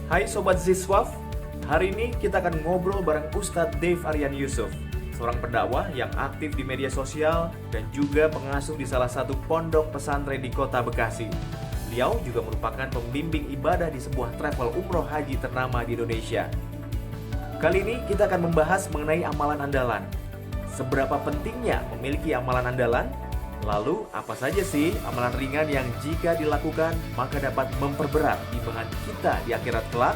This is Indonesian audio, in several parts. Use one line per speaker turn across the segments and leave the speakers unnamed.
Hai Sobat Ziswaf, hari ini kita akan ngobrol bareng Ustadz Dave Aryan Yusuf, seorang pendakwah yang aktif di media sosial dan juga pengasuh di salah satu pondok pesantren di kota Bekasi. Beliau juga merupakan pembimbing ibadah di sebuah travel umroh haji ternama di Indonesia. Kali ini kita akan membahas mengenai amalan andalan. Seberapa pentingnya memiliki amalan andalan? Lalu, apa saja sih amalan ringan yang jika dilakukan maka dapat memperberat timbangan kita di akhirat kelak?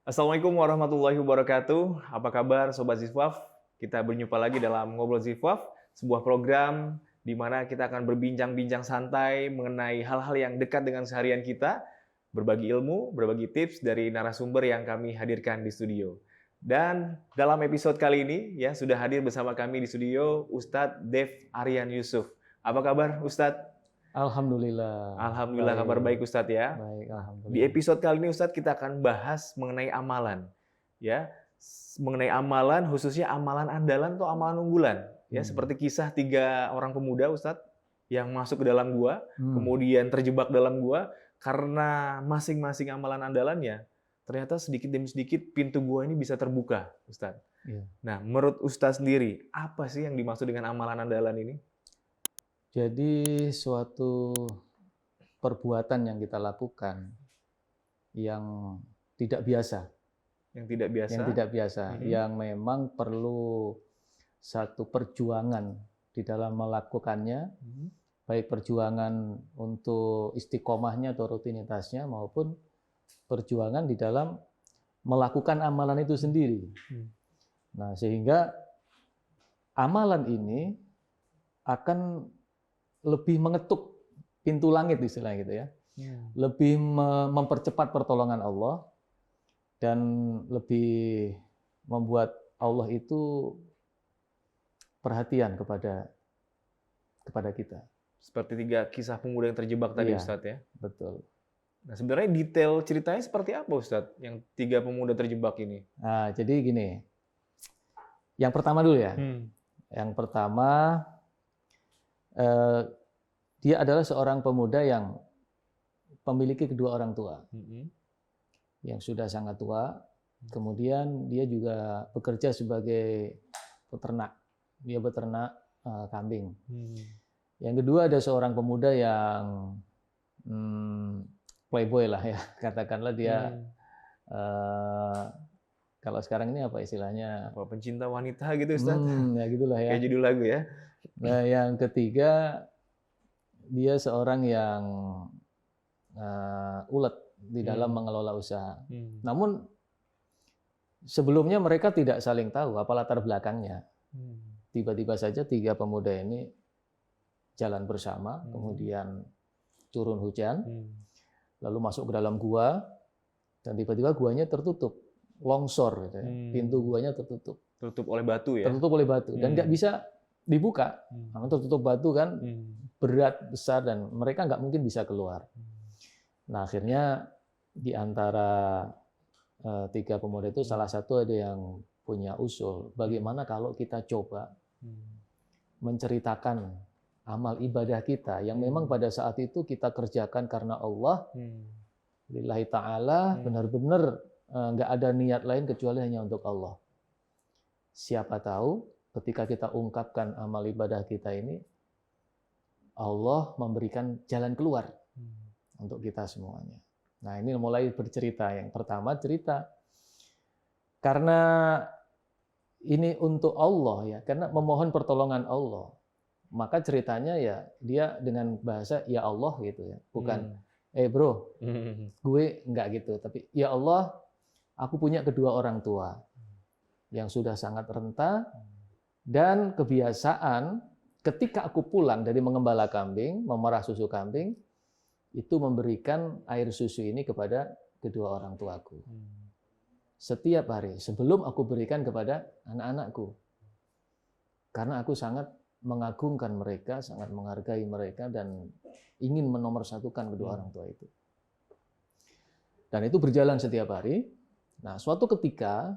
Assalamualaikum warahmatullahi wabarakatuh. Apa kabar Sobat Zifwaf? Kita berjumpa lagi dalam Ngobrol Zifwaf, sebuah program di mana kita akan berbincang-bincang santai mengenai hal-hal yang dekat dengan seharian kita, berbagi ilmu, berbagi tips dari narasumber yang kami hadirkan di studio. Dan dalam episode kali ini ya sudah hadir bersama kami di studio Ustadz Dave Aryan Yusuf. Apa kabar Ustadz?
Alhamdulillah.
Alhamdulillah kabar baik Ustadz ya.
Baik, alhamdulillah.
Di episode kali ini Ustadz kita akan bahas mengenai amalan. Ya, mengenai amalan khususnya amalan andalan atau amalan unggulan. Ya, seperti kisah 3 orang pemuda Ustadz yang masuk ke dalam gua, kemudian terjebak dalam gua. Karena masing-masing amalan andalannya, ternyata sedikit demi sedikit pintu gua ini bisa terbuka, Ustadz.
Iya.
Nah, menurut Ustadz sendiri, apa sih yang dimaksud dengan amalan andalan ini?
Jadi suatu perbuatan yang kita lakukan yang tidak biasa,
Yang tidak biasa.
yang memang perlu satu perjuangan di dalam melakukannya. Baik perjuangan untuk istiqomahnya atau rutinitasnya maupun perjuangan di dalam melakukan amalan itu sendiri. Nah, sehingga amalan ini akan lebih mengetuk pintu langit istilahnya gitu ya. Lebih mempercepat pertolongan Allah dan lebih membuat Allah itu perhatian kepada kita.
Seperti 3 kisah pemuda yang terjebak tadi,
Iya,
Ustadz ya.
Betul.
Nah, sebenarnya detail ceritanya seperti apa, Ustadz? Yang 3 pemuda terjebak ini.
Nah, jadi gini. Yang pertama dulu ya. Yang pertama, dia adalah seorang pemuda yang memiliki kedua orang tua. Yang sudah sangat tua. Kemudian dia juga bekerja sebagai peternak. Dia beternak kambing. Yang kedua ada seorang pemuda yang playboy lah ya, katakanlah dia kalau sekarang ini apa istilahnya?
Apa, pencinta wanita gitu, Ustaz?
Ya gitulah ya.
Kayak judul lagu ya.
Nah, yang ketiga dia seorang yang ulet di dalam mengelola usaha. Namun sebelumnya mereka tidak saling tahu apa latar belakangnya. Tiba-tiba saja 3 pemuda ini jalan bersama, kemudian turun hujan, lalu masuk ke dalam gua, dan tiba-tiba guanya tertutup, longsor, gitu ya. Pintu guanya tertutup.
Tertutup oleh batu ya?
Tertutup oleh batu, dan nggak bisa dibuka. Karena tertutup batu kan berat, besar, dan mereka nggak mungkin bisa keluar. Nah, akhirnya di antara 3 pemuda itu, salah satu ada yang punya usul, bagaimana kalau kita coba menceritakan amal ibadah kita yang memang pada saat itu kita kerjakan karena Allah, lillahi ta'ala, benar-benar nggak ada niat lain kecuali hanya untuk Allah. Siapa tahu ketika kita ungkapkan amal ibadah kita ini, Allah memberikan jalan keluar untuk kita semuanya. Nah, ini mulai bercerita. Yang pertama cerita, karena ini untuk Allah ya, karena memohon pertolongan Allah. Maka ceritanya ya dia dengan bahasa ya Allah gitu ya, bukan bro, gue enggak gitu, tapi ya Allah, aku punya kedua orang tua yang sudah sangat renta dan kebiasaan ketika aku pulang dari mengembala kambing, memerah susu kambing, itu memberikan air susu ini kepada kedua orang tuaku. Setiap hari sebelum aku berikan kepada anak-anakku. Karena aku sangat mengagungkan mereka, sangat menghargai mereka, dan ingin menomorsatukan kedua orang tua itu. Dan itu berjalan setiap hari. Nah, suatu ketika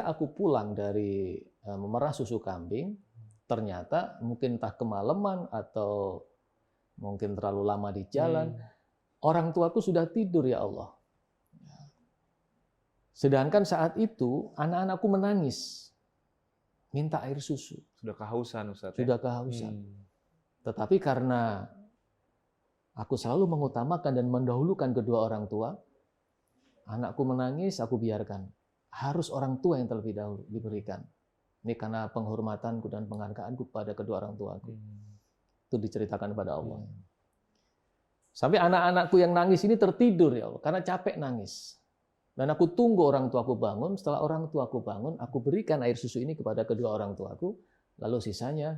aku pulang dari memerah susu kambing, Ternyata mungkin entah kemalaman atau mungkin terlalu lama di jalan, orang tuaku sudah tidur ya Allah. Sedangkan saat itu anak-anakku menangis, minta air susu.
Sudah kehausan Ustaz.
Sudah kehausan. Tetapi karena aku selalu mengutamakan dan mendahulukan kedua orang tua, anakku menangis, aku biarkan. Harus orang tua yang terlebih dahulu diberikan. Ini karena penghormatanku dan penghargaanku kepada kedua orang tuaku. Itu diceritakan kepada Allah. Sampai anak-anakku yang nangis ini tertidur ya Allah, karena capek nangis. Dan aku tunggu orang tuaku bangun, setelah orang tuaku bangun, aku berikan air susu ini kepada kedua orang tuaku, lalu sisanya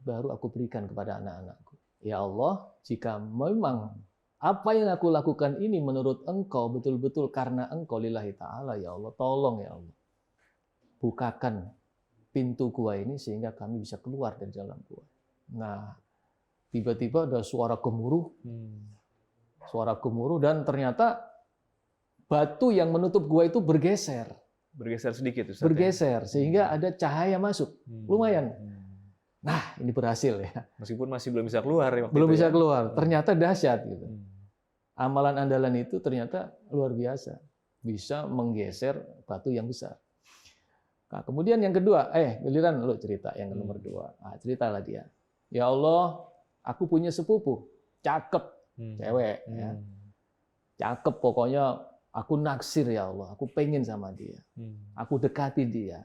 baru aku berikan kepada anak-anakku. Ya Allah, jika memang apa yang aku lakukan ini menurut Engkau betul-betul karena Engkau lillahi ta'ala, ya Allah, tolong ya Allah. Bukakan pintu gua ini sehingga kami bisa keluar dari dalam gua. Nah, tiba-tiba ada suara gemuruh. Suara gemuruh dan ternyata batu yang menutup gua itu bergeser.
Bergeser sedikit Ustaz.
Bergeser sehingga ada cahaya masuk. Lumayan. Nah, ini berhasil ya.
Meskipun masih belum bisa keluar ya waktu
belum
itu
bisa
ya.
keluar. Ternyata dahsyat gitu. Amalan andalan itu ternyata luar biasa. Bisa menggeser batu yang besar. Nah, kemudian yang kedua, giliran lu cerita yang nomor 2. Nah, ceritalah dia. Ya Allah, aku punya sepupu, cakep, cewek ya. Cakep pokoknya. Aku naksir ya Allah, aku pengen sama dia. Aku dekati dia.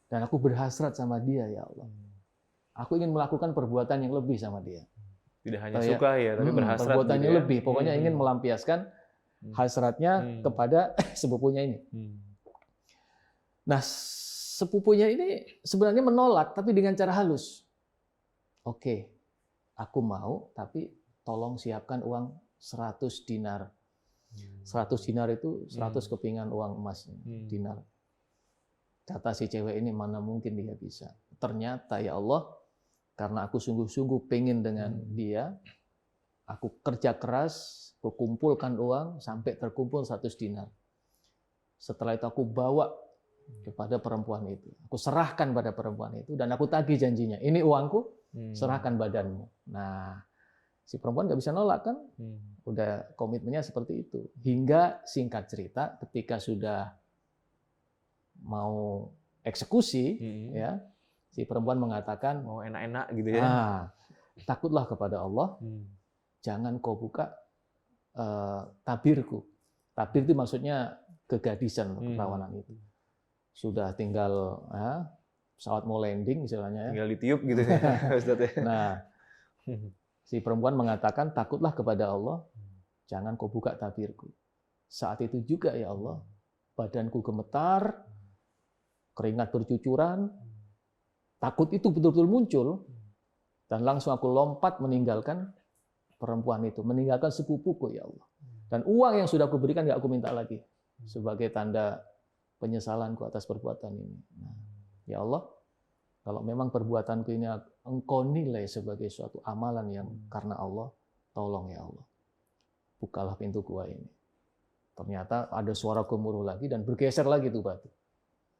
Dan aku berhasrat sama dia ya Allah. Aku ingin melakukan perbuatan yang lebih sama dia.
Tidak hanya suka ya, tapi berhasrat.
Perbuatan
gitu
yang
ya.
lebih, pokoknya ingin melampiaskan hasratnya kepada sepupunya ini. Nah, sepupunya ini sebenarnya menolak, tapi dengan cara halus. Oke, aku mau, tapi tolong siapkan uang 100 dinar. 100 dinar itu 100 kepingan uang emas dinar. Kata si cewek ini mana mungkin dia bisa. Ternyata ya Allah, karena aku sungguh-sungguh pengen dengan dia, aku kerja keras, aku kumpulkan uang sampai terkumpul 100 dinar. Setelah itu aku bawa kepada perempuan itu. Aku serahkan pada perempuan itu dan aku tagih janjinya. Ini uangku, serahkan badanmu. Nah, si perempuan nggak bisa nolak kan? Udah komitmennya seperti itu. Hingga singkat cerita, ketika sudah mau eksekusi, ya, si perempuan mengatakan,
mau enak-enak gitu ya.
Takutlah kepada Allah, jangan kau buka tabirku. Tabir itu maksudnya kegadisan, keperawanan itu. Sudah tinggal pesawat mau landing istilahnya.
Tinggal ditiup gitu ya.
Nah, si perempuan mengatakan, takutlah kepada Allah, jangan kau buka tabirku. Saat itu juga ya Allah, badanku gemetar, keringat bercucuran, takut itu betul-betul muncul, dan langsung aku lompat meninggalkan perempuan itu, meninggalkan sepupuku ya Allah. Dan uang yang sudah aku berikan nggak aku minta lagi, sebagai tanda penyesalanku atas perbuatan ini. Nah, ya Allah, kalau memang perbuatanku ini Engkau nilai sebagai suatu amalan yang karena Allah, tolong ya Allah, bukalah pintu gua ini. Ternyata ada suara gemuruh lagi dan bergeser lagi tuh batu.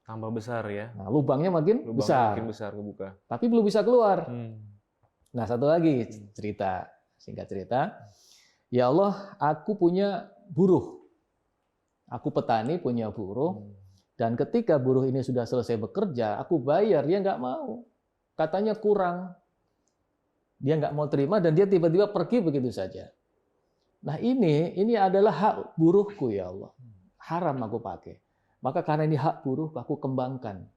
Tambah besar ya.
Nah, lubangnya makin besar.
Makin besar kebuka.
Tapi belum bisa keluar. Nah, satu lagi cerita, singkat cerita. Ya Allah, aku punya buruh. Aku petani punya buruh. Dan ketika buruh ini sudah selesai bekerja, aku bayar, dia nggak mau. Katanya kurang. Dia nggak mau terima dan dia tiba-tiba pergi begitu saja. Nah ini adalah hak buruhku ya Allah. Haram aku pakai. Maka karena ini hak buruh, aku kembangkan.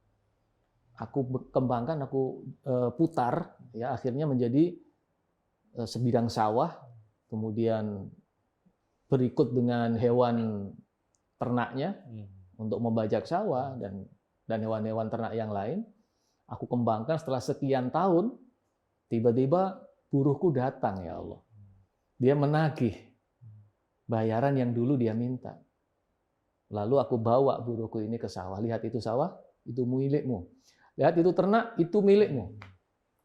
Aku kembangkan, aku putar, ya akhirnya menjadi sebidang sawah. Kemudian berikut dengan hewan ternaknya untuk membajak sawah dan hewan-hewan ternak yang lain. Aku kembangkan setelah sekian tahun, tiba-tiba buruhku datang ya Allah. Dia menagih bayaran yang dulu dia minta. Lalu aku bawa buruhku ini ke sawah. Lihat itu sawah, itu milikmu. Lihat itu ternak, itu milikmu.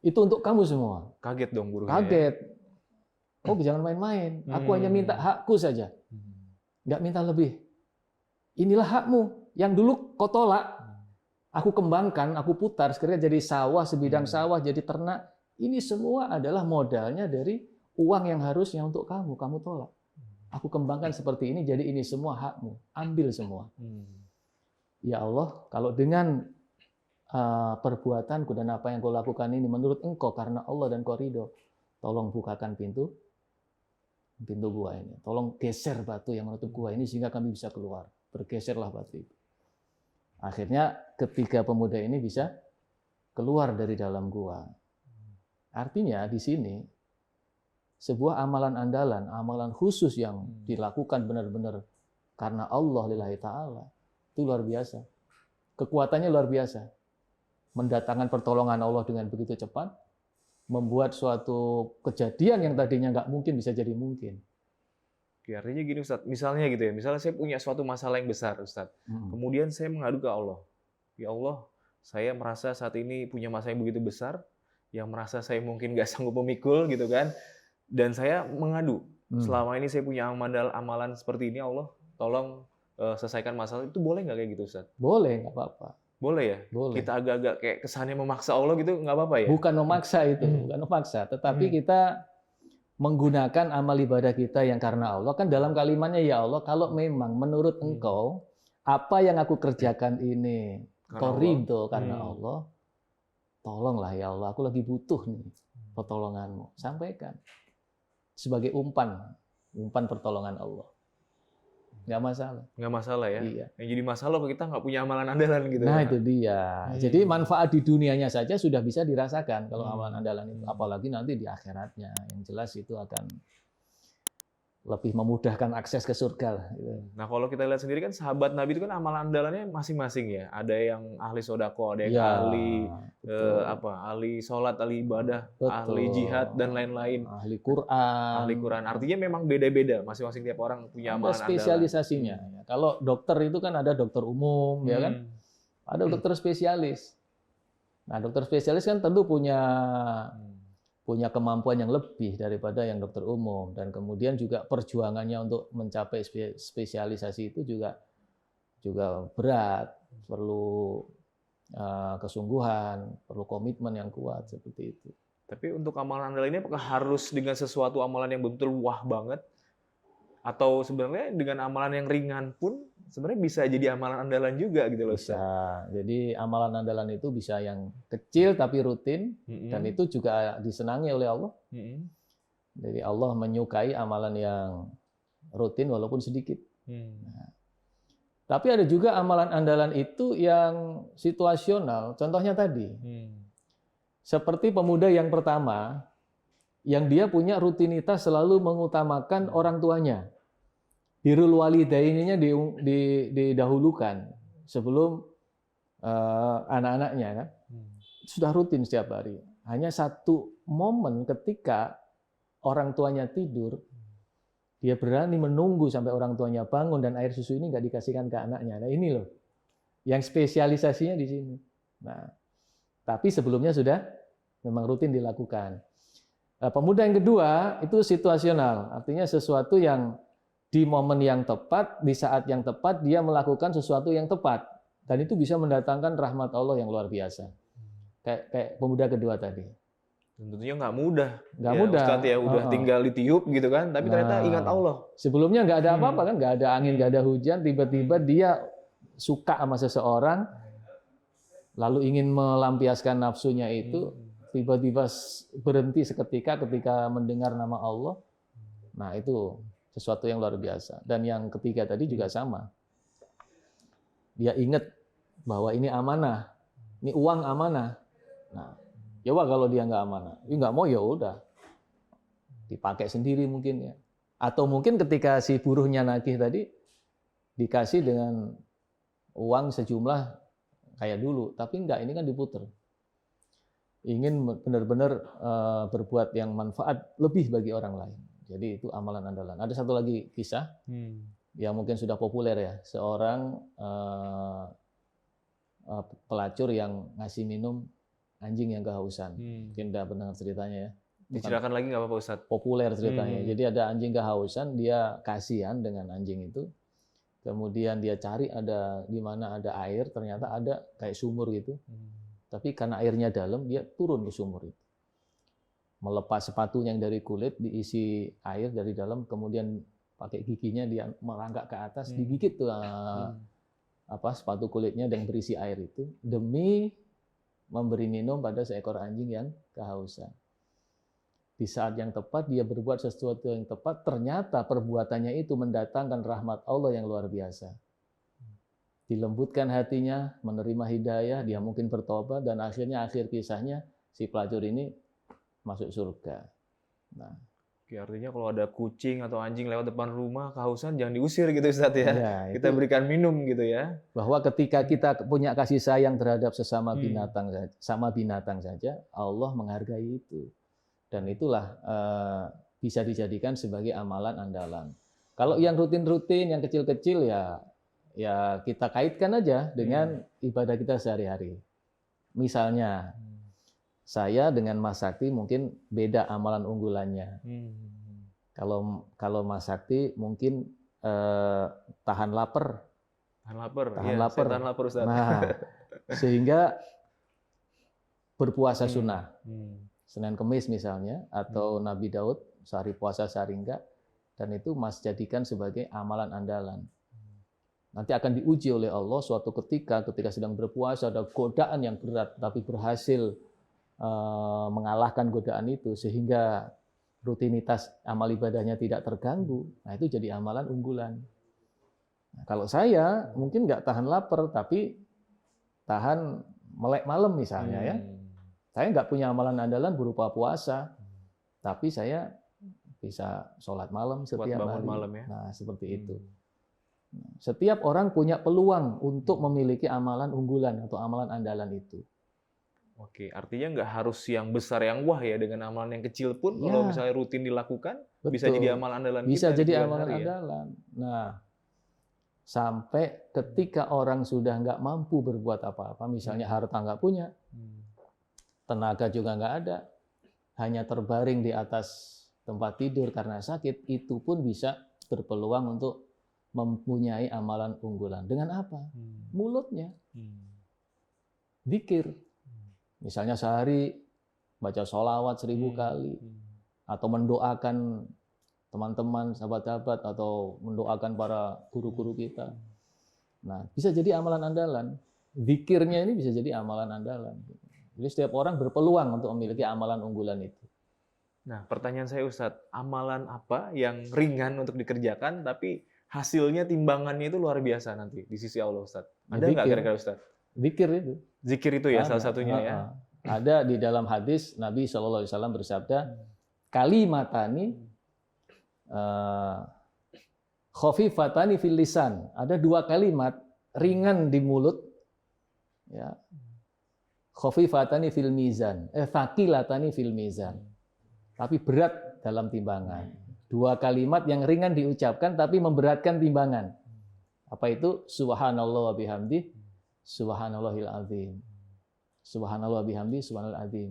Itu untuk kamu semua.
Kaget dong buruhnya.
Kaget. Oh, jangan main-main. Aku hanya minta hakku saja. Nggak minta lebih. Inilah hakmu. Yang dulu kau tolak. aku kembangkan, aku putar, sekarang jadi sawah, sebidang sawah, jadi ternak. Ini semua adalah modalnya dari uang yang harusnya untuk kamu tolak. Aku kembangkan seperti ini, jadi ini semua hakmu, ambil semua. Ya Allah, kalau dengan perbuatanku dan apa yang kau lakukan ini menurut engkau karena Allah dan kau ridho, tolong bukakan pintu gua ini. Tolong geser batu yang menutup gua ini sehingga kami bisa keluar. Bergeserlah batu itu. Akhirnya ketiga pemuda ini bisa keluar dari dalam gua. Artinya di sini sebuah amalan andalan, amalan khusus yang dilakukan benar-benar karena Allah lillahi ta'ala, itu luar biasa. Kekuatannya luar biasa. Mendatangkan pertolongan Allah dengan begitu cepat, membuat suatu kejadian yang tadinya nggak mungkin bisa jadi mungkin.
Oke, artinya gini Ustadz, misalnya gitu ya, misalnya saya punya suatu masalah yang besar Ustadz, kemudian saya mengadu ke Allah. Ya Allah, saya merasa saat ini punya masalah yang begitu besar, yang merasa saya mungkin nggak sanggup memikul gitu kan, dan saya mengadu. Selama ini saya punya amalan seperti ini, Allah tolong selesaikan masalah, itu boleh nggak kayak gitu Ustadz?
Boleh, nggak apa-apa.
Boleh ya?
Boleh.
Kita agak-agak kayak kesannya memaksa Allah gitu, nggak apa-apa ya?
Bukan memaksa itu, bukan memaksa. Tetapi kita menggunakan amal ibadah kita yang karena Allah. Kan dalam kalimatnya, ya Allah, kalau memang menurut engkau, apa yang aku kerjakan ini, kau ridho karena Allah, tolonglah ya Allah, aku lagi butuh nih pertolonganmu. Sampaikan. Sebagai umpan pertolongan Allah. Nggak masalah.
Nggak masalah ya?
Iya.
Yang jadi masalah kalau kita nggak punya amalan andalan gitu.
Nah itu dia. Jadi manfaat di dunianya saja sudah bisa dirasakan kalau amalan andalan itu. Apalagi nanti di akhiratnya. Yang jelas itu akan lebih memudahkan akses ke surga lah.
Nah kalau kita lihat sendiri kan sahabat Nabi itu kan amalan andalannya masing-masing ya. Ada yang ahli sodako, ada yang ahli sholat, ahli ibadah, ahli jihad dan lain-lain.
Ahli Quran.
Artinya memang beda-beda. Masing-masing tiap orang punya amalan andalan.
Spesialisasinya. Kalau dokter itu kan ada dokter umum, ya kan? Ada dokter spesialis. Nah dokter spesialis kan tentu punya kemampuan yang lebih daripada yang dokter umum, dan kemudian juga perjuangannya untuk mencapai spesialisasi itu juga berat, perlu kesungguhan, perlu komitmen yang kuat seperti itu.
Tapi untuk amalan andalan ini apakah harus dengan sesuatu amalan yang betul wah banget, atau sebenarnya dengan amalan yang ringan pun sebenarnya bisa jadi amalan andalan juga gitu loh Ustaz?
Bisa. Jadi amalan andalan itu bisa yang kecil tapi rutin, dan itu juga disenangi oleh Allah. Jadi Allah menyukai amalan yang rutin walaupun sedikit. Nah, tapi ada juga amalan andalan itu yang situasional. Contohnya tadi, seperti pemuda yang pertama, yang dia punya rutinitas selalu mengutamakan orang tuanya. Birrul walidaininya didahulukan sebelum anak-anaknya kan. Sudah rutin setiap hari. Hanya satu momen ketika orang tuanya tidur, dia berani menunggu sampai orang tuanya bangun dan air susu ini nggak dikasihkan ke anaknya. Nah ini loh, yang spesialisasinya di sini. Nah, tapi sebelumnya sudah memang rutin dilakukan. Pemuda yang kedua itu situasional, artinya sesuatu yang di momen yang tepat, di saat yang tepat, dia melakukan sesuatu yang tepat. Dan itu bisa mendatangkan rahmat Allah yang luar biasa. Kayak pemuda kedua tadi.
Tentunya nggak mudah.
Nggak mudah.
Ustadz ya udah tinggal ditiup gitu kan, tapi ternyata ingat Allah.
Sebelumnya nggak ada apa-apa kan, nggak ada angin, nggak ada hujan, tiba-tiba dia suka sama seseorang, lalu ingin melampiaskan nafsunya itu, tiba-tiba berhenti seketika ketika mendengar nama Allah. Nah itu sesuatu yang luar biasa. Dan yang ketiga tadi juga sama. Dia ingat bahwa ini amanah, ini uang amanah. Nah, ya wah kalau dia nggak amanah, dia nggak mau ya udah dipakai sendiri mungkin ya. Atau mungkin ketika si buruhnya nagih tadi dikasih dengan uang sejumlah kayak dulu, tapi enggak, ini kan diputer. Ingin benar-benar berbuat yang manfaat lebih bagi orang lain. Jadi itu amalan andalan. Ada satu lagi kisah yang mungkin sudah populer ya. Seorang pelacur yang ngasih minum anjing yang kehausan. Mungkin udah pernah ceritanya ya.
Diceritakan lagi nggak apa-apa Ustadz?
Populer ceritanya. Jadi ada anjing kehausan, dia kasihan dengan anjing itu. kemudian dia cari ada di mana ada air, ternyata ada kayak sumur gitu. Tapi karena airnya dalam, dia turun ke sumur itu. Melepas sepatunya yang dari kulit, diisi air dari dalam, kemudian pakai giginya dia merangkak ke atas, digigit tuh sepatu kulitnya yang berisi air itu demi memberi minum pada seekor anjing yang kehausan. Di saat yang tepat dia berbuat sesuatu yang tepat, ternyata perbuatannya itu mendatangkan rahmat Allah yang luar biasa. Dilembutkan hatinya, menerima hidayah, dia mungkin bertobat, dan akhirnya akhir kisahnya si pelacur ini masuk surga. Nah,
Oke, artinya kalau ada kucing atau anjing lewat depan rumah kehausan jangan diusir gitu Ustaz ya.
ya
Kita berikan minum gitu ya.
Bahwa ketika kita punya kasih sayang terhadap sesama binatang saja, Allah menghargai itu. Dan itulah bisa dijadikan sebagai amalan andalan. Kalau yang rutin-rutin, yang kecil-kecil ya kita kaitkan aja dengan ibadah kita sehari-hari. Misalnya saya dengan Mas Sakti mungkin beda amalan unggulannya. Kalau Mas Sakti mungkin tahan lapar.
Tahan lapar.
Tahan
ya,
lapar.
Tahan lapar Ustaz.
Nah, sehingga berpuasa sunnah. Senin Kemis misalnya, atau Nabi Daud sehari puasa sehari enggak, dan itu Mas jadikan sebagai amalan andalan. Nanti akan diuji oleh Allah suatu ketika sedang berpuasa ada godaan yang berat, tapi berhasil mengalahkan godaan itu sehingga rutinitas amal ibadahnya tidak terganggu. Nah, itu jadi amalan unggulan. Nah, kalau saya mungkin nggak tahan lapar, tapi tahan melek malam misalnya ya. Saya nggak punya amalan andalan berupa puasa, tapi saya bisa sholat malam setiap hari.
Malam ya.
Nah, seperti itu. Setiap orang punya peluang untuk memiliki amalan unggulan atau amalan andalan itu.
Oke, artinya nggak harus yang besar yang wah ya, dengan amalan yang kecil pun kalau misalnya rutin dilakukan,
betul.
Bisa jadi amalan andalan
bisa
kita.
Jadi amalan andalan. Nah, sampai ketika orang sudah nggak mampu berbuat apa-apa, misalnya harta nggak punya, tenaga juga nggak ada, hanya terbaring di atas tempat tidur karena sakit, itu pun bisa berpeluang untuk mempunyai amalan unggulan. Dengan apa? Mulutnya. Dzikir. Misalnya sehari baca sholawat 1000 kali, atau mendoakan teman-teman, sahabat-sahabat, atau mendoakan para guru-guru kita. Nah, bisa jadi amalan andalan. Dzikirnya ini bisa jadi amalan andalan. Jadi setiap orang berpeluang untuk memiliki amalan unggulan itu.
Nah, pertanyaan saya Ustadz, amalan apa yang ringan untuk dikerjakan, tapi hasilnya timbangannya itu luar biasa nanti di sisi Allah Ustadz? Ada nggak kira-kira Ustadz?
Zikir itu.
Zikir itu ya salah satunya ya.
Ada di dalam hadis Nabi SAW bersabda, kalimatani khafifatani fil lisan. Ada 2 kalimat ringan di mulut, ya. Khafifatani fil mizan, thaqilatani fil mizan. Tapi berat dalam timbangan. 2 kalimat yang ringan diucapkan tapi memberatkan timbangan. Apa itu? Subhanallah wa bihamdi, subhanallahil azim. Subhanallah bihamdi, subhanallahil azim.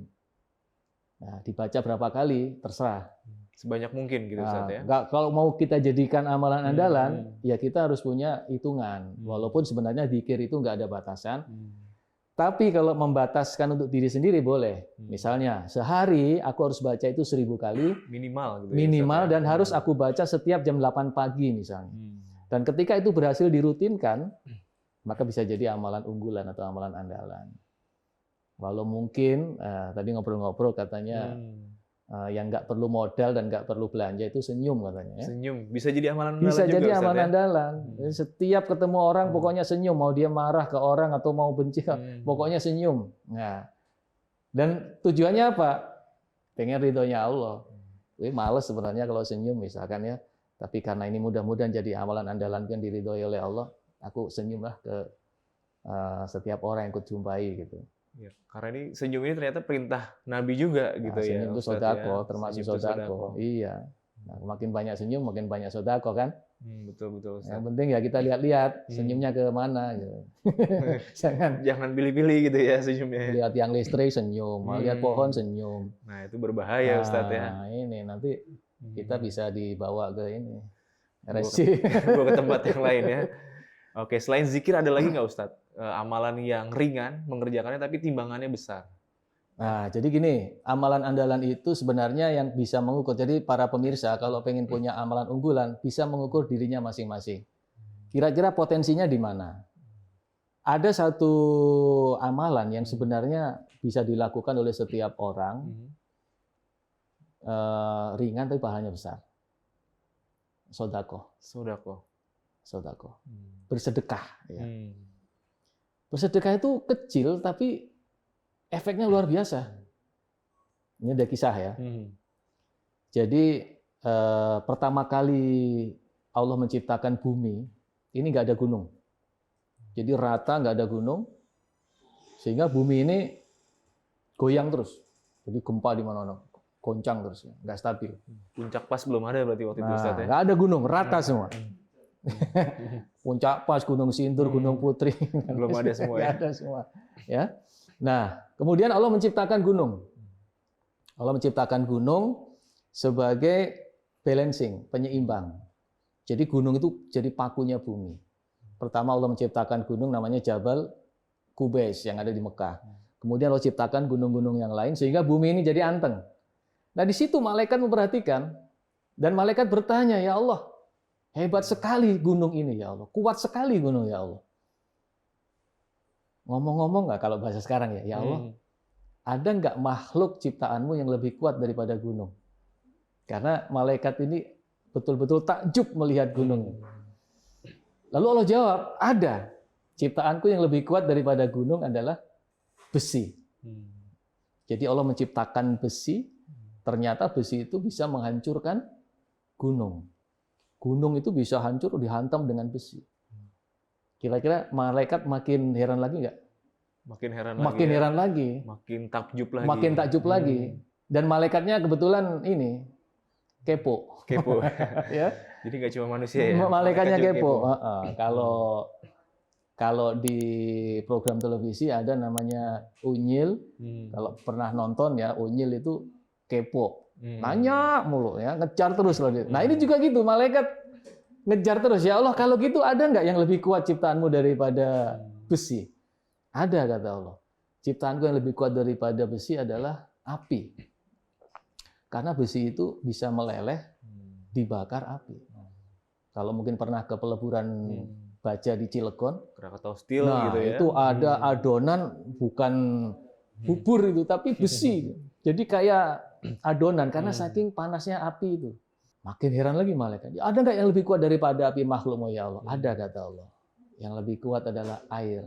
Nah, dibaca berapa kali terserah.
Sebanyak mungkin gitu Ustaz ya.
Kalau mau kita jadikan amalan andalan, ya kita harus punya hitungan. Walaupun sebenarnya dzikir itu nggak ada batasan. Tapi kalau membataskan untuk diri sendiri boleh. Misalnya sehari aku harus baca itu 1000 kali.
Minimal gitu.
Minimal ya, dan harus aku baca setiap jam 8 pagi misalnya. Dan ketika itu berhasil dirutinkan, maka bisa jadi amalan unggulan atau amalan andalan. Walau mungkin tadi ngobrol-ngobrol katanya yang nggak perlu modal dan nggak perlu belanja itu senyum katanya. Ya.
Senyum bisa jadi amalan andalan.
Bisa
juga,
jadi
Ustaz,
amalan
ya?
andalan. Setiap ketemu orang pokoknya senyum, mau dia marah ke orang atau mau benci, pokoknya senyum. Nah, dan tujuannya apa? Pengen ridhonya Allah. Males sebenarnya kalau senyum misalkan ya. Tapi karena ini mudah-mudahan jadi amalan andalan yang diridhoi oleh Allah, aku senyumlah ke setiap orang yang aku jumpai gitu.
Ya, karena ini senyum ini ternyata perintah Nabi juga gitu ya.
Senyum itu sodako, termasuk sodako. Iya. Nah, makin banyak senyum, makin banyak sodako kan.
Betul. Ustaz.
Yang penting ya kita lihat-lihat senyumnya ke mana. Gitu.
Jangan pilih-pilih gitu ya senyumnya.
Lihat yang listrik senyum, lihat pohon senyum.
Nah itu berbahaya Ustaz ya.
Nah ini nanti kita bisa dibawa ke ini. RSC.
Gua ke tempat yang lain ya. Oke, selain zikir ada lagi nggak Ustadz? Amalan yang ringan mengerjakannya tapi timbangannya besar.
Nah, jadi gini, amalan andalan itu sebenarnya yang bisa mengukur. Jadi para pemirsa kalau pengen punya amalan unggulan bisa mengukur dirinya masing-masing. Kira-kira potensinya di mana? Ada satu amalan yang sebenarnya bisa dilakukan oleh setiap orang, ringan tapi pahalanya besar. Sodako. Bersedekah. Ya. Bersedekah itu kecil tapi efeknya luar biasa. Ini ada kisah ya. Jadi pertama kali Allah menciptakan bumi, ini nggak ada gunung. Jadi rata, nggak ada gunung, sehingga bumi ini goyang terus. Jadi gempa di mana-mana, goncang terus, nggak stabil.
Puncak pas belum ada berarti waktu itu Ustadz ya?
Nggak ada gunung, rata semua. Puncak pas, Gunung Sindur, Gunung Putri,
belum ada semua ya?
Nggak ada semua. Ya. Nah, kemudian Allah menciptakan gunung. Allah menciptakan gunung sebagai balancing, penyeimbang. Jadi gunung itu jadi pakunya bumi. Pertama Allah menciptakan gunung namanya Jabal Qubais yang ada di Mekah. Kemudian Allah ciptakan gunung-gunung yang lain sehingga bumi ini jadi anteng. Nah di situ malaikat memperhatikan dan malaikat bertanya, ya Allah, hebat sekali gunung ini ya Allah, kuat sekali gunung ya Allah. Ngomong-ngomong nggak kalau bahasa sekarang ya Allah, ada nggak makhluk ciptaanmu yang lebih kuat daripada gunung? Karena malaikat ini betul-betul takjub melihat gunung. Lalu Allah jawab, ada. Ciptaanku yang lebih kuat daripada gunung adalah besi. Jadi Allah menciptakan besi, ternyata besi itu bisa menghancurkan gunung. Gunung itu bisa hancur dihantam dengan besi. Kira-kira malaikat makin heran lagi nggak?
Makin heran lagi. Makin takjub lagi.
Makin takjub lagi. Dan malaikatnya kebetulan ini kepo. Ya.
Jadi nggak cuma manusia ya.
Malaikatnya kepo. Kalau di program televisi ada namanya Unyil. Kalau pernah nonton ya, Unyil itu kepo. Nanya mulu ya, ngejar terus loh dia. Nah ini juga gitu, malaikat ngejar terus. Ya Allah, kalau gitu ada nggak yang lebih kuat ciptaanmu daripada besi? Ada, kata Allah. Ciptaanku yang lebih kuat daripada besi adalah api. Karena besi itu bisa meleleh, dibakar api. Kalau mungkin pernah ke peleburan baja di Cilegon,
Krakatau Steel
nah,
gitu ya.
itu ada adonan bukan bubur itu, tapi besi. Jadi kayak adonan karena saking panasnya api itu. Makin heran lagi malaikat. Ada nggak yang lebih kuat daripada api makhlukmu ya Allah? Ada, kata Allah. Yang lebih kuat adalah air.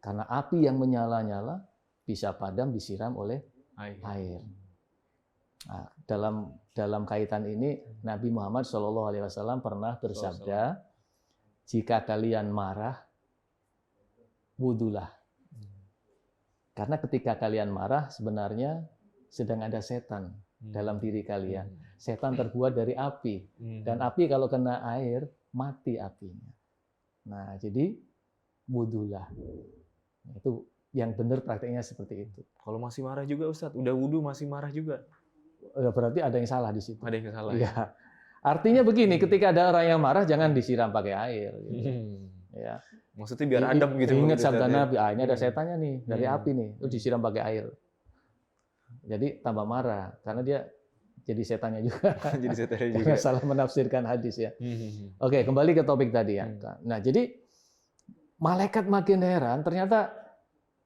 Karena api yang menyala-nyala bisa padam disiram oleh air. Nah, dalam kaitan ini Nabi Muhammad SAW pernah bersabda, jika kalian marah, wudulah. Karena ketika kalian marah sebenarnya sedang ada setan dalam diri kalian. Setan terbuat dari api. Dan api kalau kena air, mati apinya. Nah, jadi wudulah. Itu yang benar prakteknya seperti itu.
Kalau masih marah juga Ustadz, udah wudu masih marah juga.
Ya, berarti ada yang salah di situ.
Ada yang salah.
Ya. Artinya begini, ketika ada orang yang marah jangan disiram pakai air. Gitu. Ya.
Maksudnya biar adem gitu.
Ingat sabda Nabi, ini ada setannya nih dari api nih, itu disiram pakai air. Jadi tambah marah karena dia jadi setannya juga.
Jadi setannya juga.
Karena salah menafsirkan hadis ya. Oke, kembali ke topik tadi ya. Nah, jadi malaikat makin heran, ternyata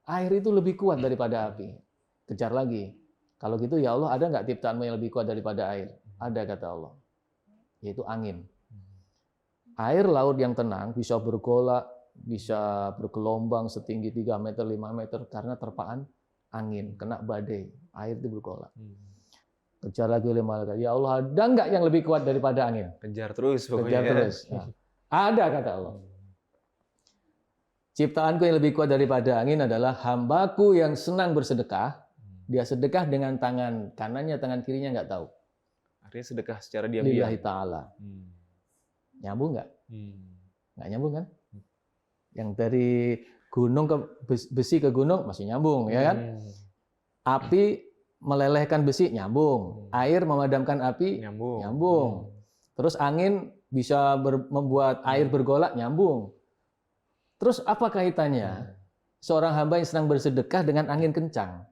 air itu lebih kuat daripada api. Kejar lagi. Kalau gitu ya Allah, ada nggak ciptaanmu yang lebih kuat daripada air? Ada, kata Allah. Yaitu angin. Air laut yang tenang bisa bergolak, bisa bergelombang setinggi 3 meter, 5 meter karena terpaan angin, kena badai, air itu bergolak. Kejar lagi oleh malaikat. Ya Allah, ada nggak yang lebih kuat daripada angin?
Kejar terus pokoknya.
Kejar terus. Nah, ada, kata Allah. Ciptaanku yang lebih kuat daripada angin adalah hambaku yang senang bersedekah. Dia sedekah dengan tangan kanannya, tangan kirinya nggak tahu.
Artinya sedekah secara diam-diam.
Lillahi ta'ala. Nyambung nggak? Nggak nyambung kan? Yang dari gunung ke besi ke gunung masih nyambung, ya kan? Api melelehkan besi, nyambung. Air memadamkan api, nyambung. Terus angin bisa membuat air bergolak, nyambung. Terus apa kaitannya seorang hamba yang sedang bersedekah dengan angin kencang?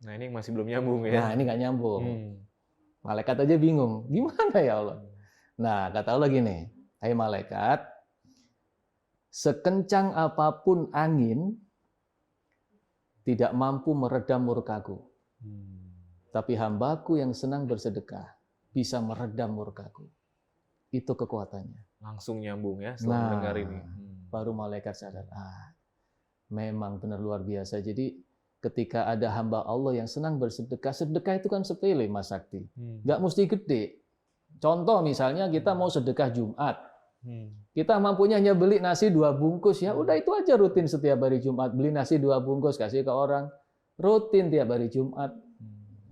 Nah, ini masih belum nyambung ya.
Nah, ini nggak nyambung. Malaikat aja bingung, gimana ya Allah? Nah, kata Allah gini, hai malaikat, sekencang apapun angin tidak mampu meredam murkaku. Tapi hambaku yang senang bersedekah bisa meredam murkaku. Itu kekuatannya.
Langsung nyambung ya setelah mendengar ini.
Baru malaikat sadar, memang benar luar biasa. Jadi ketika ada hamba Allah yang senang bersedekah, sedekah itu kan sepele Mas Sakti. Nggak mesti gede. Contoh misalnya kita mau sedekah Jumat. Kita mampunya hanya beli nasi 2 bungkus, ya udah itu aja rutin setiap hari Jumat. Beli nasi 2 bungkus, kasih ke orang. Rutin tiap hari Jumat.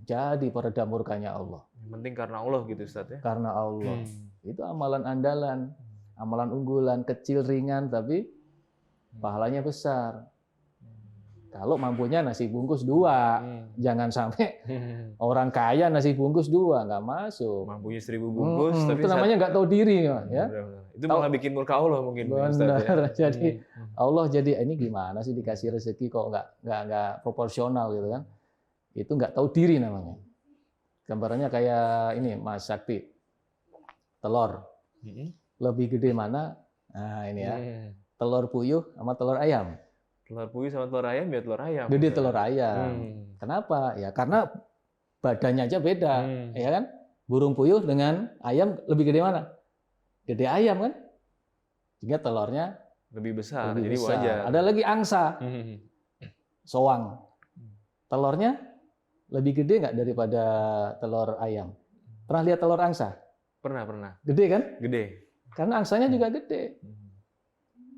Jadi peredam murkanya Allah.
Yang penting karena Allah gitu Ustaz ya.
Karena Allah. Itu amalan andalan, amalan unggulan, kecil, ringan, tapi pahalanya besar. Kalau mampunya nasi bungkus 2, jangan sampai orang kaya nasi bungkus 2, nggak masuk.
Mampunya 1000 bungkus, tapi
itu namanya nggak tahu diri, ya.
Benar. Itu malah bikin murka Allah mungkin.
Benar.
Ya.
Jadi Allah jadi ini gimana sih dikasih rezeki kok nggak proporsional gitu kan? Itu nggak tahu diri namanya. Gambarannya kayak ini Mas Sakti, telur lebih gede mana? Nah ini ya, telur puyuh sama telur ayam.
Telur puyuh sama telur ayam ya telur ayam.
Gede telur ayam. Kenapa? Ya karena badannya aja beda, ya kan? Burung puyuh dengan ayam lebih gede mana? Gede ayam kan? Sehingga telurnya
lebih besar,
lebih
jadi
besar.
wajar.
Ada lagi angsa, soang. Telurnya lebih gede nggak daripada telur ayam? Pernah lihat telur angsa?
Pernah.
Gede kan?
Gede.
Karena angsanya juga gede.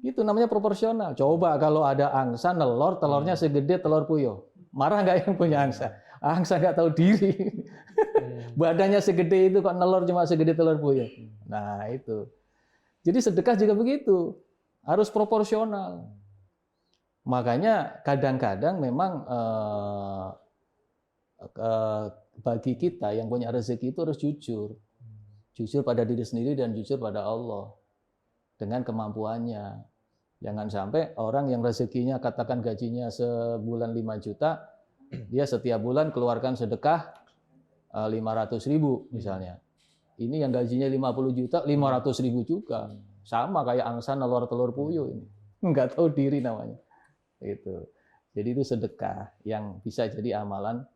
Itu namanya proporsional. Coba kalau ada angsa nelor, telurnya segede telur puyuh. Marah nggak yang punya angsa? Angsa nggak tahu diri. Badannya segede itu kok nelor cuma segede telur puyuh. Nah itu. Jadi sedekah juga begitu. Harus proporsional. Makanya kadang-kadang memang bagi kita yang punya rezeki itu harus jujur. Jujur pada diri sendiri dan jujur pada Allah. Dengan kemampuannya. Jangan sampai orang yang rezekinya katakan gajinya sebulan 5 juta, dia setiap bulan keluarkan sedekah 500.000 misalnya. Ini yang gajinya 50 juta, 500.000 juga. Sama kayak angsa nelor telur puyuh ini. Nggak tahu diri namanya. Itu. Jadi itu sedekah yang bisa jadi amalan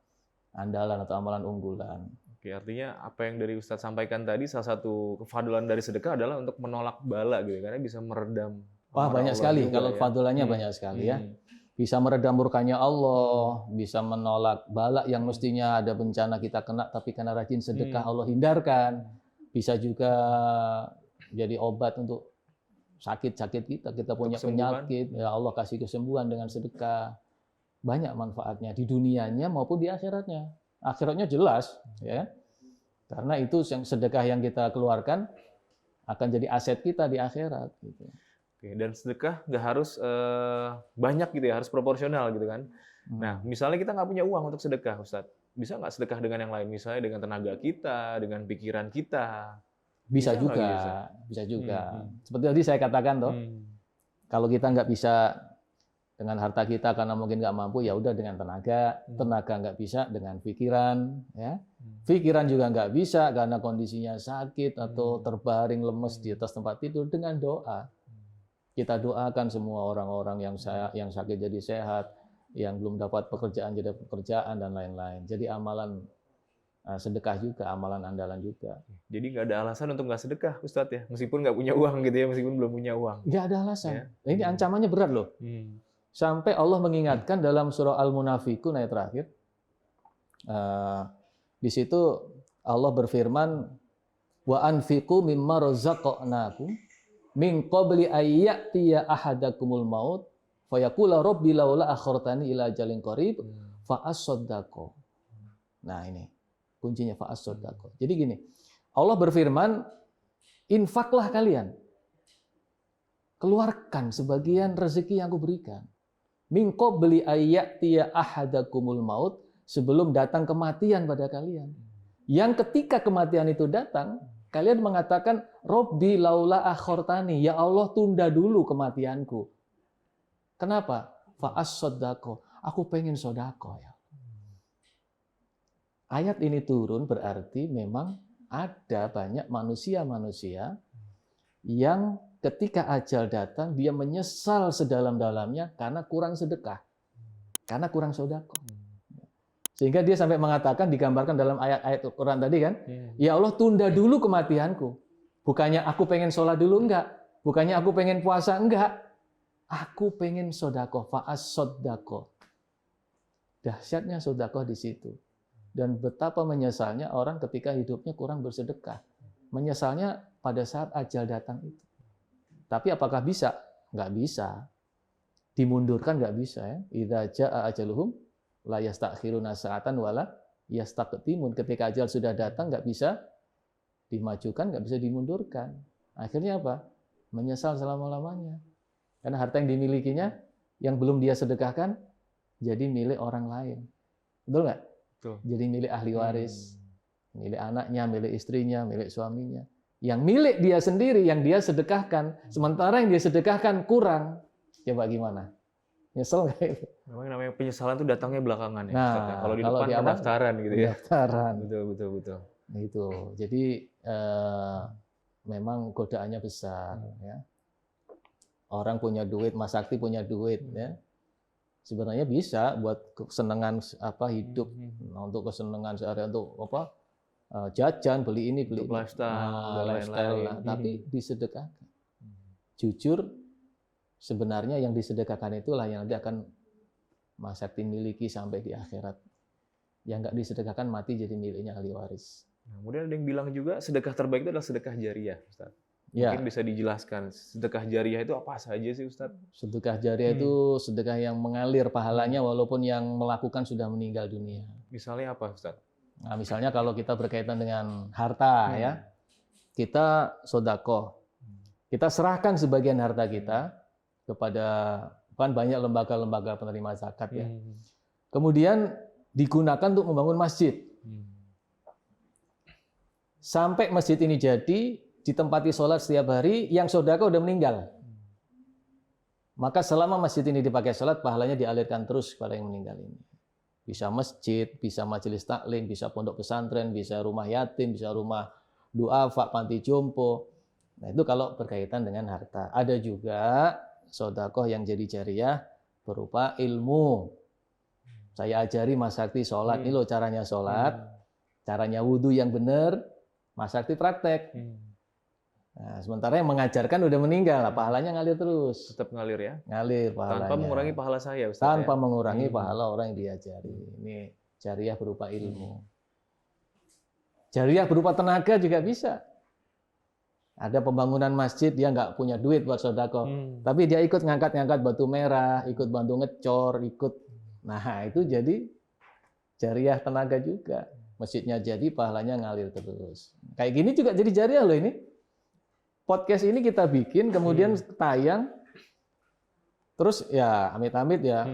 andalan atau amalan unggulan.
Oke, artinya apa yang dari Ustadz sampaikan tadi, salah satu kefadulan dari sedekah adalah untuk menolak bala gitu, karena bisa meredam.
Wah banyak sekali, kalau kefadulannya banyak sekali ya. Bisa meredam murkanya Allah, bisa menolak bala yang mestinya ada bencana kita kena, tapi karena rajin sedekah Allah hindarkan. Bisa juga jadi obat untuk sakit-sakit kita punya penyakit, ya Allah kasih kesembuhan dengan sedekah. Banyak manfaatnya di dunianya maupun di akhiratnya. Akhiratnya jelas, ya, karena itu yang sedekah yang kita keluarkan akan jadi aset kita di akhirat. Gitu.
Oke, dan sedekah nggak harus banyak gitu ya, harus proporsional gitu kan. Nah, misalnya kita nggak punya uang untuk sedekah, Ustadz, bisa nggak sedekah dengan yang lain, misalnya dengan tenaga kita, dengan pikiran kita?
Bisa juga, bisa juga. Seperti tadi saya katakan toh, kalau kita nggak bisa dengan harta kita karena mungkin nggak mampu, ya udah dengan tenaga nggak bisa dengan pikiran, ya. Pikiran juga nggak bisa karena kondisinya sakit atau terbaring lemes di atas tempat tidur, dengan doa. Kita doakan semua orang-orang yang sakit jadi sehat, yang belum dapat pekerjaan jadi pekerjaan dan lain-lain. Jadi amalan sedekah juga, amalan andalan juga.
Jadi nggak ada alasan untuk nggak sedekah, Ustadz ya, meskipun nggak punya uang gitu ya, meskipun belum punya uang.
Nggak ada alasan.
Ya.
Ini ancamannya berat loh. Sampai Allah mengingatkan dalam surah Al-Munafiqun ayat terakhir. Di situ Allah berfirman, wa anfiqu mimma razaqnakum min qabli ayyatiya ahadakumul maut fayaqula rabbi laula akhartani ila ajalin qarib fa asaddaqu. Nah, ini kuncinya fa asaddaqu. Jadi gini, Allah berfirman, infaklah kalian. Keluarkan sebagian rezeki yang aku berikan. Min qabli ayyatiya ahadakumul maut, sebelum datang kematian pada kalian. Yang ketika kematian itu datang, Kalian mengatakan, Robbi laula akhortani, ya Allah tunda dulu kematianku. Kenapa? Fa'as sodako, aku pengen sodako ya. Ayat ini turun berarti memang ada banyak manusia-manusia yang ketika ajal datang, dia menyesal sedalam-dalamnya karena kurang sedekah, karena kurang sodako. Sehingga dia sampai mengatakan, digambarkan dalam ayat-ayat Quran tadi kan, ya Allah tunda dulu kematianku. Bukannya aku pengen sholat dulu, enggak. Bukannya aku pengen puasa, enggak. Aku pengen sodako, fa'as sodako. Dahsyatnya sodako di situ. Dan betapa menyesalnya orang ketika hidupnya kurang bersedekah. Menyesalnya pada saat ajal datang itu. Tapi apakah bisa? Enggak bisa. Dimundurkan enggak bisa ya. Idza jaa ajaluhum la yastakhiruna sa'atan wala yastaqdimun. Ketika ajal sudah datang nggak bisa dimajukan, nggak bisa dimundurkan. Akhirnya apa? Menyesal selama-lamanya. Karena harta yang dimilikinya yang belum dia sedekahkan jadi milik orang lain. Betul nggak?
Betul.
Jadi milik ahli waris, milik anaknya, milik istrinya, milik suaminya. Yang milik dia sendiri yang dia sedekahkan, sementara yang dia sedekahkan kurang. Coba gimana? Nyesel nggak itu?
Memang namanya penyesalan itu datangnya belakangan ya.
Nah,
kalau di depan pendaftaran gitu ya.
Pendaftaran.
Betul.
Itu. Jadi memang godaannya besar ya. Orang punya duit, Mas Sakti punya duit ya. Sebenarnya bisa buat kesenangan hidup, untuk kesenangan sehari, untuk jajan, beli ini, beli lifestyle, tapi disedekahkan. Jujur sebenarnya yang disedekahkan itulah yang nanti akan Mas Sakti miliki sampai di akhirat. Yang nggak disedekahkan mati jadi miliknya ahli waris.
Nah, kemudian ada yang bilang juga sedekah terbaik itu adalah sedekah jariah, Ustaz.
Ya.
Mungkin bisa dijelaskan sedekah jariah itu apa saja sih, Ustaz?
Sedekah jariah itu sedekah yang mengalir pahalanya walaupun yang melakukan sudah meninggal dunia.
Misalnya apa, Ustaz?
Nah, misalnya kalau kita berkaitan dengan harta ya, kita sodakoh. Kita serahkan sebagian harta kita kepada banyak lembaga-lembaga penerima zakat ya. Kemudian digunakan untuk membangun masjid. Sampai masjid ini jadi, ditempati sholat setiap hari, yang sodako udah meninggal. Maka selama masjid ini dipakai sholat, pahalanya dialirkan terus kepada yang meninggal ini. Bisa masjid, bisa majelis taklim, bisa pondok pesantren, bisa rumah yatim, bisa rumah duafa, panti jompo. Nah itu kalau berkaitan dengan harta. Ada juga sodakoh yang jadi jariah berupa ilmu. Saya ajari Mas Sakti sholat, ini loh caranya sholat, caranya wudhu yang benar, Mas Sakti praktek. Nah, sementara yang mengajarkan udah meninggal, pahalanya ngalir terus.
Tetap ngalir ya?
Ngalir pahalanya.
Tanpa mengurangi pahala saya, Ustaz.
Tanpa mengurangi pahala orang yang diajari. Ini jariah berupa ilmu. Jariah berupa tenaga juga bisa. Ada pembangunan masjid, dia nggak punya duit buat sodako. Tapi dia ikut ngangkat-ngangkat batu merah, ikut bantu ngecor, ikut. Nah, itu jadi jariah tenaga juga. Masjidnya jadi, pahalanya ngalir terus. Kayak gini juga jadi jariah loh ini. Podcast ini kita bikin, kemudian tayang, terus ya amit-amit ya,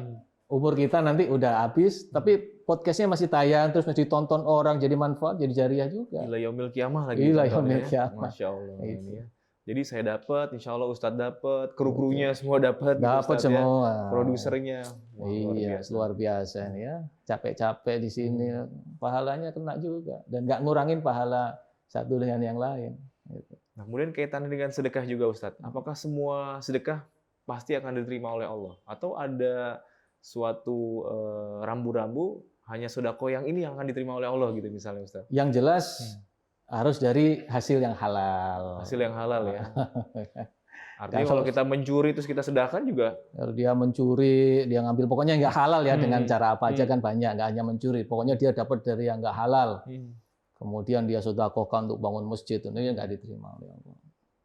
umur kita nanti udah habis, tapi podcastnya masih tayang, terus masih ditonton orang, jadi manfaat, jadi jariah juga.
Ila yaumil kiamah lagi.
Ila yaumil kiamah.
Masya Allah. Ini ya. Jadi saya dapat, insya Allah Ustadz dapat, kru-krunya semua dapat.
Dapat semua.
Ya. Produsernya.
Iya, luar biasa nih ya. Capek-capek di sini, pahalanya kena juga. Dan nggak ngurangin pahala satu dengan yang lain. Gitu.
Nah, kemudian kaitannya dengan sedekah juga, Ustadz. Apakah semua sedekah pasti akan diterima oleh Allah? Atau ada suatu rambu-rambu hanya sedekah yang ini yang akan diterima oleh Allah gitu misalnya, Ustadz?
Yang jelas harus dari hasil yang halal.
Hasil yang halal ya. Artinya kalau kita mencuri terus kita sedekahkan juga.
Kalau dia mencuri, dia ngambil, pokoknya nggak halal ya dengan cara apa aja kan banyak, nggak hanya mencuri. Pokoknya dia dapat dari yang nggak halal. Kemudian dia sedekahkan untuk bangun masjid, ini nggak diterima oleh Allah.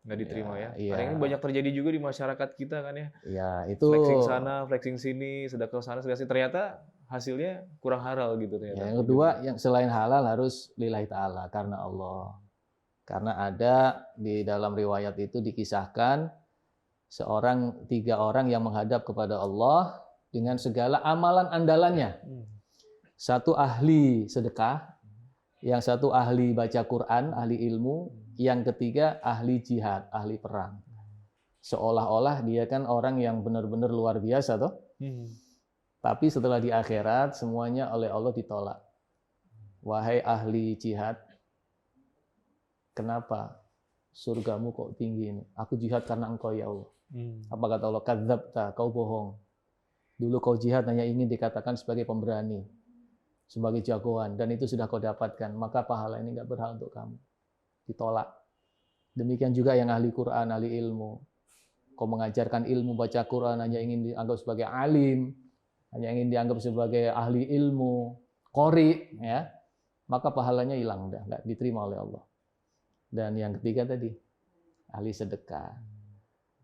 Nggak diterima ya.
Iya.
Ini banyak terjadi juga di masyarakat kita kan ya.
Iya, itu
flexing sana, flexing sini, sedekah sana, sedekah sini. Ternyata hasilnya kurang halal gitu ternyata.
Yang kedua, yang selain halal harus lillahi ta'ala, karena Allah. Karena ada di dalam riwayat itu dikisahkan tiga orang yang menghadap kepada Allah dengan segala amalan andalannya. Satu ahli sedekah, Yang satu ahli baca Quran, ahli ilmu. Yang ketiga ahli jihad, ahli perang. Seolah-olah dia kan orang yang benar-benar luar biasa toh. Tapi setelah di akhirat semuanya oleh Allah ditolak. Wahai ahli jihad, kenapa surgamu kok tinggi ini? Aku jihad karena engkau ya Allah. Apa kata Allah? Kadzabta, kau bohong. Dulu kau jihad hanya ingin dikatakan sebagai pemberani, sebagai jagoan, dan itu sudah kau dapatkan. Maka pahala ini nggak berhak untuk kamu. Ditolak. Demikian juga yang ahli Quran, ahli ilmu. Kau mengajarkan ilmu baca Quran hanya ingin dianggap sebagai alim, hanya ingin dianggap sebagai ahli ilmu, qori, ya, maka pahalanya hilang, udah nggak diterima oleh Allah. Dan yang ketiga tadi, ahli sedekah.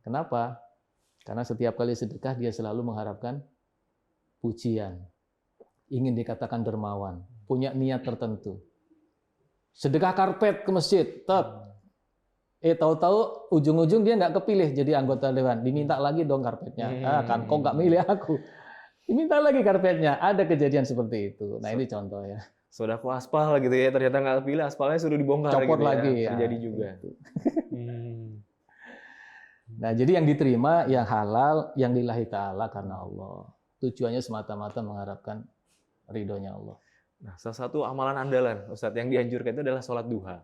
Kenapa? Karena setiap kali sedekah dia selalu mengharapkan pujian, ingin dikatakan dermawan, punya niat tertentu. Sedekah karpet ke masjid, tahu-tahu ujung-ujung dia nggak kepilih jadi anggota dewan, diminta lagi dong karpetnya. Kan kok nggak milih aku, diminta lagi karpetnya. Ada kejadian seperti itu. Nah ini contoh ya.
Sedekah aspal gitu ya, ternyata nggak kepilih, aspalnya sudah dibongkar.
Copot
gitu
lagi.
Ya. Terjadi
Ya,
juga.
gitu. Nah jadi yang diterima, yang halal, yang lillahi ta'ala karena Allah. Tujuannya semata-mata mengharapkan ridhonya Allah.
Nah, salah satu amalan andalan, Ustadz, yang dianjurkan itu adalah sholat duha.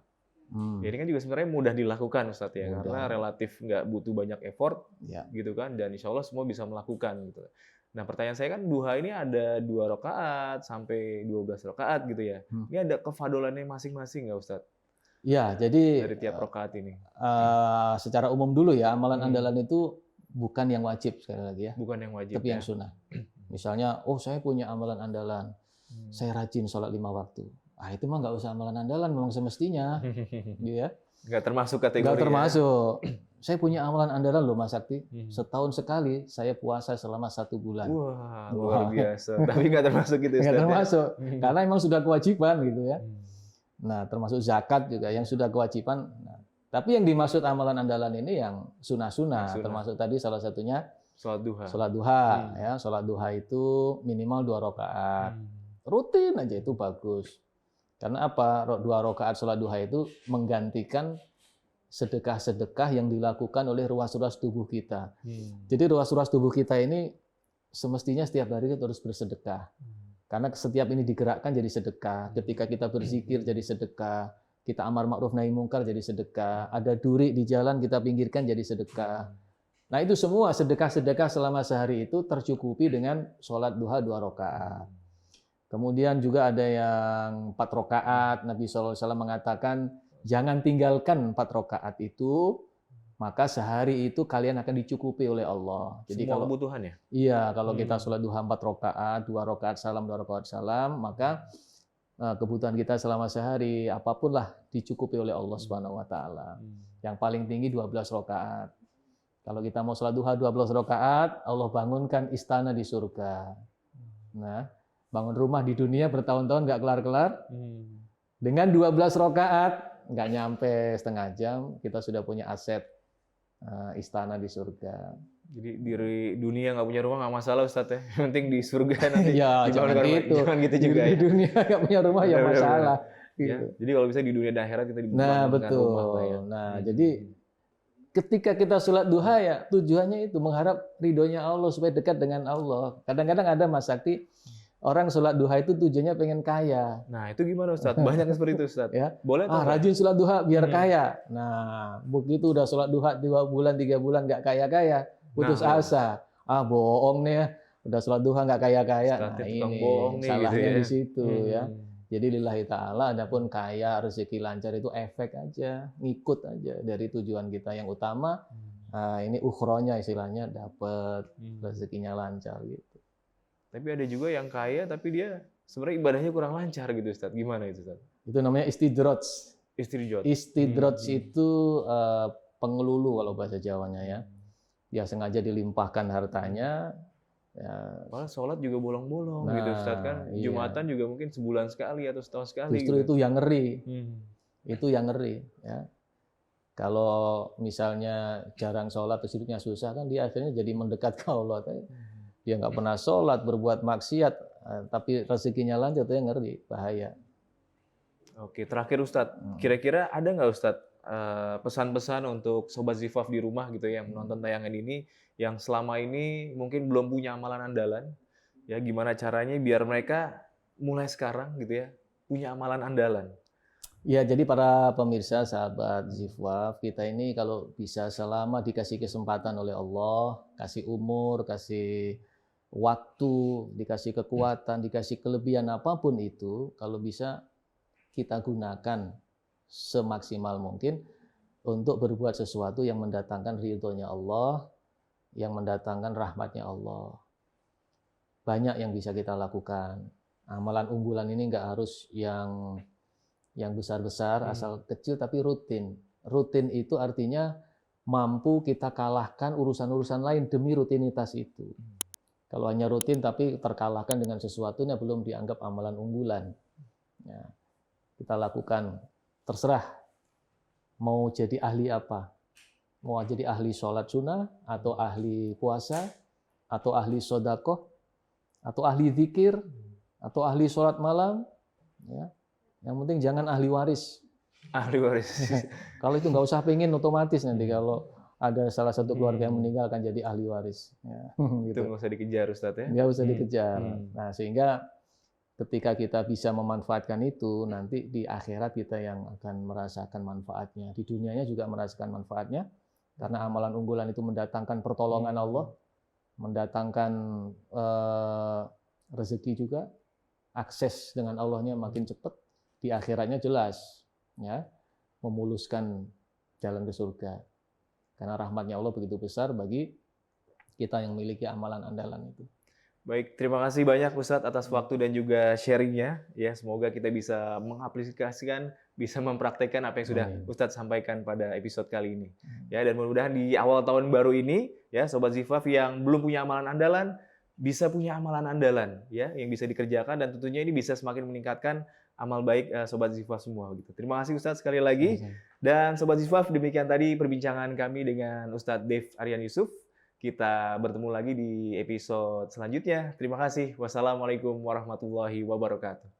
Ini kan juga sebenarnya mudah dilakukan, Ustadz ya,
Mudah.
karena relatif nggak butuh banyak effort,
Ya.
gitu kan, dan insya Allah semua bisa melakukan. Gitu. Nah, pertanyaan saya kan duha ini ada 2 rakaat sampai 12 rakaat gitu ya. Ini ada kefadolannya masing-masing nggak, Ustadz?
Ya, jadi
Dari tiap rakaat ini.
secara umum dulu ya, amalan andalan itu bukan yang wajib sekali lagi ya,
Bukan yang wajib.
tapi yang
ya.
sunnah. Misalnya, oh saya punya amalan andalan, saya rajin sholat 5 waktu. Itu mah nggak usah amalan andalan, memang semestinya, ya.
Nggak termasuk kategori.
Nggak termasuk. Saya punya amalan andalan loh Mas Sakti. Setahun sekali saya puasa selama 1 bulan.
Wah, luar biasa. Tapi nggak termasuk gitu,
Nggak
Ustadz, ya?
termasuk, karena emang sudah kewajiban gitu ya. Nah, termasuk zakat juga yang sudah kewajiban. Nah, tapi yang dimaksud amalan andalan ini yang sunnah-sunnah, termasuk tadi salah satunya
Sholat duha.
sholat duha. Ya, sholat duha itu minimal 2 rakaat. Rutin aja itu bagus. Karena apa? 2 rakaat sholat duha itu menggantikan sedekah-sedekah yang dilakukan oleh ruas-ruas tubuh kita. Jadi ruas-ruas tubuh kita ini semestinya setiap hari kita harus bersedekah. Karena setiap ini digerakkan jadi sedekah. Ketika kita berzikir jadi sedekah. Kita amar ma'ruf nahi mungkar jadi sedekah. Ada duri di jalan kita pinggirkan jadi sedekah. Nah itu semua sedekah-sedekah selama sehari itu tercukupi dengan sholat duha 2 rakaat. Kemudian juga ada yang 4 rakaat. Nabi SAW mengatakan, jangan tinggalkan 4 rakaat itu, maka sehari itu kalian akan dicukupi oleh Allah. Jadi
Semua
kalau
kebutuhan ya?
Iya, kalau kita sholat duha 4 rakaat, 2 rakaat salam, 2 rakaat salam, maka kebutuhan kita selama sehari, apapun lah dicukupi oleh Allah Subhanahu wa taala. Yang paling tinggi 12 rakaat. Kalau kita mau sholat duha 12 rakaat, Allah bangunkan istana di surga. Nah, bangun rumah di dunia bertahun-tahun nggak kelar-kelar. Dengan 12 rakaat, nggak nyampe setengah jam, kita sudah punya aset istana di surga.
Jadi di dunia nggak punya rumah nggak masalah, Ustadz ya. Yang penting di surga nanti.
Ya, jangan gitu.
Jangan gitu juga
Di
ya.
dunia nggak punya rumah ya
Benar,
masalah.
Ya,
Gitu.
jadi kalau bisa di dunia dan akhirat kita
Nah,
dibangunkan
betul.
rumah lah ya.
Nah, jadi ketika kita sholat duha ya tujuannya itu mengharap ridhonya Allah supaya dekat dengan Allah. Kadang-kadang ada Mas Sakti, orang sholat duha itu tujuannya pengen kaya.
Nah, itu gimana, Ustadz? Banyak yang seperti itu, Ustadz.
Ya.
Boleh atau nggak?
Rajin sholat duha biar kaya. Nah, begitu udah sholat duha 2 bulan, 3 bulan nggak kaya-kaya, putus
Nah,
asa. Bohong nih ya, udah sholat duha nggak kaya-kaya. Nah,
Ustadznya tukang
ini
bohong nih,
salahnya
gitu ya.
di situ ya. Jadi lillahi ta'ala, adapun kaya, rezeki lancar itu efek aja, ngikut aja dari tujuan kita yang utama. Ini ukhronya istilahnya dapat rezekinya lancar gitu.
Tapi ada juga yang kaya tapi dia sebenarnya ibadahnya kurang lancar gitu, Ustadz. Gimana itu, Ustadz?
Itu namanya istidraj.
Istri
Istidraj itu pengelulu kalau bahasa Jawanya ya. Dia sengaja dilimpahkan hartanya. Ya,
Malah sholat juga bolong-bolong
Nah,
gitu, Ustadz kan.
iya.
Jumatan juga mungkin sebulan sekali atau setahun sekali.
justru
gitu.
itu yang ngeri.
Hmm.
Itu yang ngeri ya. Kalau misalnya jarang sholat terus hidupnya susah kan dia akhirnya jadi mendekat ke Allah. Dia nggak pernah sholat, berbuat maksiat, tapi rezekinya lancar, itu yang ngeri, bahaya.
Oke, terakhir Ustadz, kira-kira ada nggak Ustadz pesan-pesan untuk Sobat Zifaf di rumah gitu ya, yang menonton tayangan ini, yang selama ini mungkin belum punya amalan andalan, ya gimana caranya biar mereka mulai sekarang gitu ya, punya amalan andalan?
Ya, jadi para pemirsa, sahabat Zifwaf, kita ini kalau bisa selama dikasih kesempatan oleh Allah, kasih umur, kasih waktu, dikasih kekuatan, dikasih kelebihan apapun itu, kalau bisa kita gunakan semaksimal mungkin untuk berbuat sesuatu yang mendatangkan ridhonya Allah, yang mendatangkan rahmatnya Allah. Banyak yang bisa kita lakukan. Amalan unggulan ini nggak harus yang besar-besar, asal kecil tapi rutin. Rutin itu artinya mampu kita kalahkan urusan-urusan lain demi rutinitas itu. Kalau hanya rutin tapi terkalahkan dengan sesuatunya belum dianggap amalan unggulan. Ya, kita lakukan, terserah mau jadi ahli apa. Mau jadi ahli sholat sunnah, atau ahli puasa, atau ahli sodakoh, atau ahli zikir, atau ahli sholat malam. Ya. Yang penting jangan ahli waris.
Ahli waris.
Kalau itu nggak usah pengen otomatis nanti kalau ada salah satu keluarga yang meninggal akan jadi ahli waris. Ya, gitu.
Itu nggak usah dikejar Ustadz ya?
Nggak usah dikejar. Nah, sehingga ketika kita bisa memanfaatkan itu, nanti di akhirat kita yang akan merasakan manfaatnya. Di dunianya juga merasakan manfaatnya, karena amalan unggulan itu mendatangkan pertolongan Allah, mendatangkan rezeki juga, akses dengan Allahnya makin cepat. Di akhiratnya jelas, ya, memuluskan jalan ke surga. Karena rahmatnya Allah begitu besar bagi kita yang memiliki amalan andalan itu.
Baik, terima kasih banyak Ustadz atas waktu dan juga sharingnya. Ya, semoga kita bisa mengaplikasikan, bisa mempraktekkan apa yang sudah Ustadz sampaikan pada episode kali ini. Ya, dan mudah-mudahan di awal tahun baru ini, ya, Sobat Zifaf yang belum punya amalan andalan, bisa punya amalan andalan, ya, yang bisa dikerjakan dan tentunya ini bisa semakin meningkatkan amal baik Sobat Zifaf semua. Gitu. Terima kasih Ustadz sekali lagi. Dan Sobat Zifaf, demikian tadi perbincangan kami dengan Ustadz Dave Aryan Yusuf. Kita bertemu lagi di episode selanjutnya. Terima kasih. Wassalamualaikum warahmatullahi wabarakatuh.